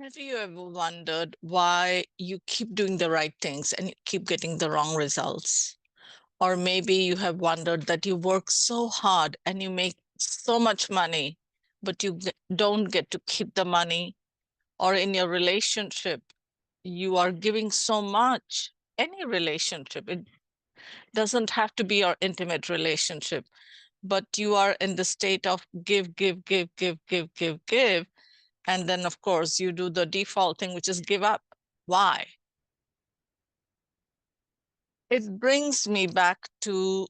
Have you ever wondered why you keep doing the right things and you keep getting the wrong results? Or maybe you have wondered that you work so hard and you make so much money, but don't get to keep the money. Or in your relationship, you are giving so much. Any relationship, it doesn't have to be your intimate relationship, but you are in the state of give, give, give, give, give, give, give. And then, of course, you do the default thing, which is give up. Why? It brings me back to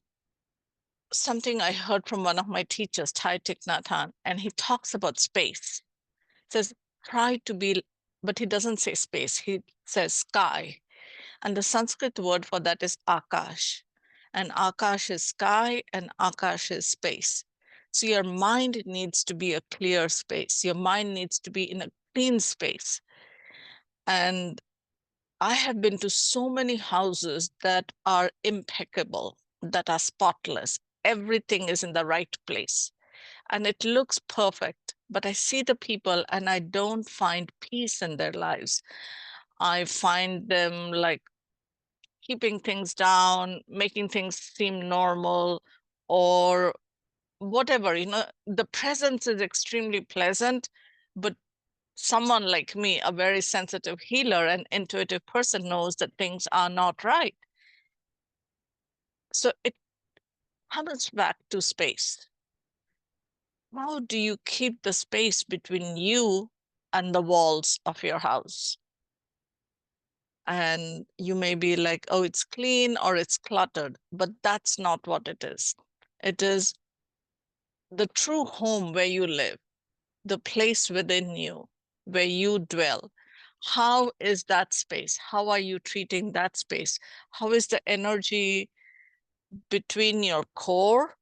something I heard from one of my teachers, Thai Thich Nhat Hanh, and he talks about space. He says, try to be, but he doesn't say space, he says sky. And the Sanskrit word for that is akash. And akash is sky and akash is space. So your mind needs to be a clear space. Your mind needs to be in a clean space. And I have been to so many houses that are impeccable, that are spotless. Everything is in the right place and it looks perfect. But I see the people and I don't find peace in their lives. I find them like keeping things down, making things seem normal, or whatever. The presence is extremely pleasant, but someone like me, a very sensitive healer and intuitive person, knows that things are not right. So it comes back to space. How do you keep the space between you and the walls of your house? And you may be like, oh, it's clean or it's cluttered, but that's not what it is. It is the true home where you live, the place within you, where you dwell. How is that space? How are you treating that space? How is the energy between your core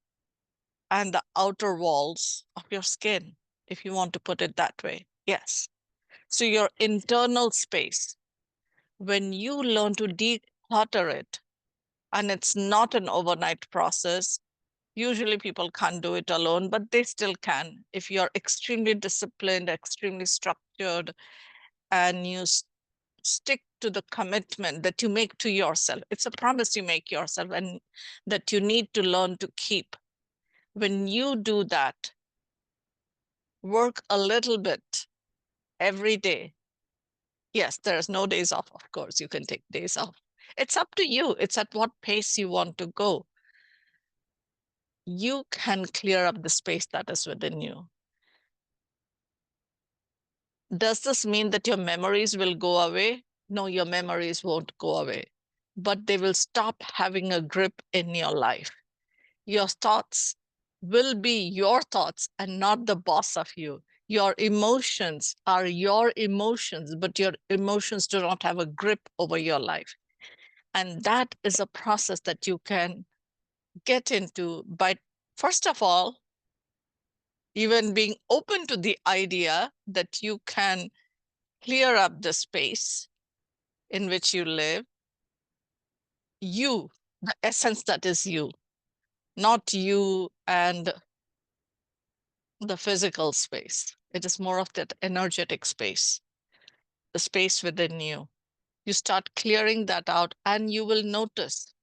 and the outer walls of your skin, if you want to put it that way? Yes. So your internal space, when you learn to declutter it, and it's not an overnight process, usually people can't do it alone, but they still can. If you're extremely disciplined, extremely structured, and you stick to the commitment that you make to yourself, it's a promise you make yourself and that you need to learn to keep. When you do that, work a little bit every day. Yes, there's no days off, of course, you can take days off. It's up to you. It's at what pace you want to go. You can clear up the space that is within you. Does this mean that your memories will go away? No, your memories won't go away, but they will stop having a grip in your life. Your thoughts will be your thoughts and not the boss of you. Your emotions are your emotions, but your emotions do not have a grip over your life. And that is a process that you can get into by, first of all, even being open to the idea that you can clear up the space in which you live, you, the essence that is you, not you and the physical space. It is more of that energetic space, the space within you. You start clearing that out, and you will notice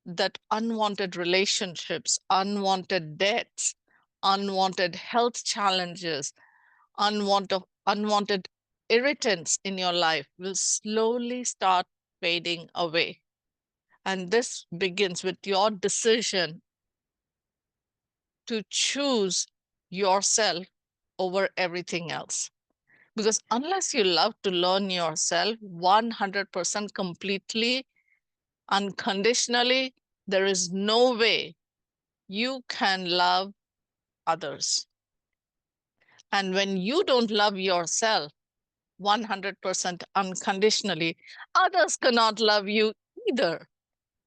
that unwanted relationships, unwanted debts, unwanted health challenges, unwanted irritants in your life will slowly start fading away. And this begins with your decision to choose yourself over everything else. Because unless you love to learn yourself 100% completely, unconditionally, there is no way you can love others. And when you don't love yourself 100% unconditionally, others cannot love you either.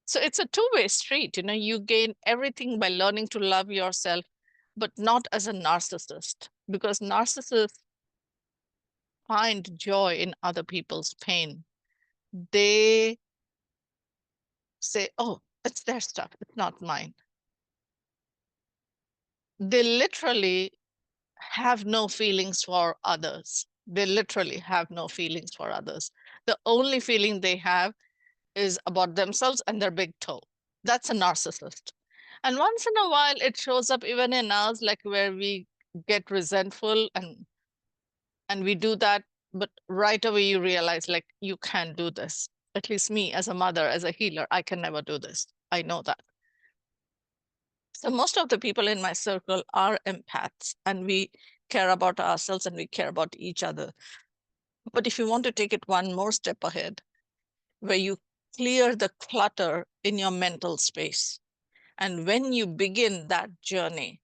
So it's a two-way street. You gain everything by learning to love yourself, but not as a narcissist, because narcissists find joy in other people's pain. They say, oh, it's their stuff, it's not mine. They literally have no feelings for others. They literally have no feelings for others. The only feeling they have is about themselves and their big toe. That's a narcissist. And once in a while, it shows up even in us, like where we get resentful and we do that, but right away you realize like you can't do this. At least me as a mother, as a healer, I can never do this. I know that. So most of the people in my circle are empaths, and we care about ourselves and we care about each other. But if you want to take it one more step ahead, where you clear the clutter in your mental space, and when you begin that journey,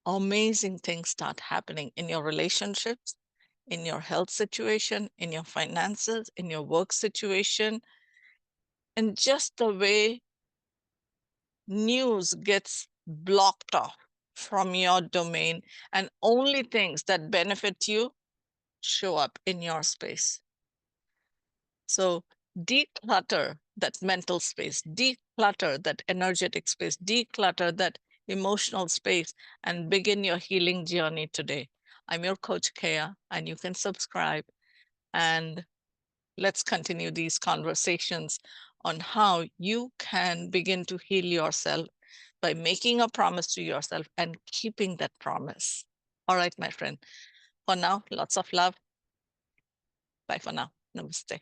amazing things start happening in your relationships, in your health situation, in your finances, in your work situation, and just the way news gets blocked off from your domain, and only things that benefit you show up in your space. So declutter that mental space, declutter that energetic space, declutter that emotional space, and begin your healing journey today. I'm your coach, Kea, and you can subscribe, and let's continue these conversations on how you can begin to heal yourself by making a promise to yourself and keeping that promise. All right, my friend. For now, lots of love. Bye for now. Namaste.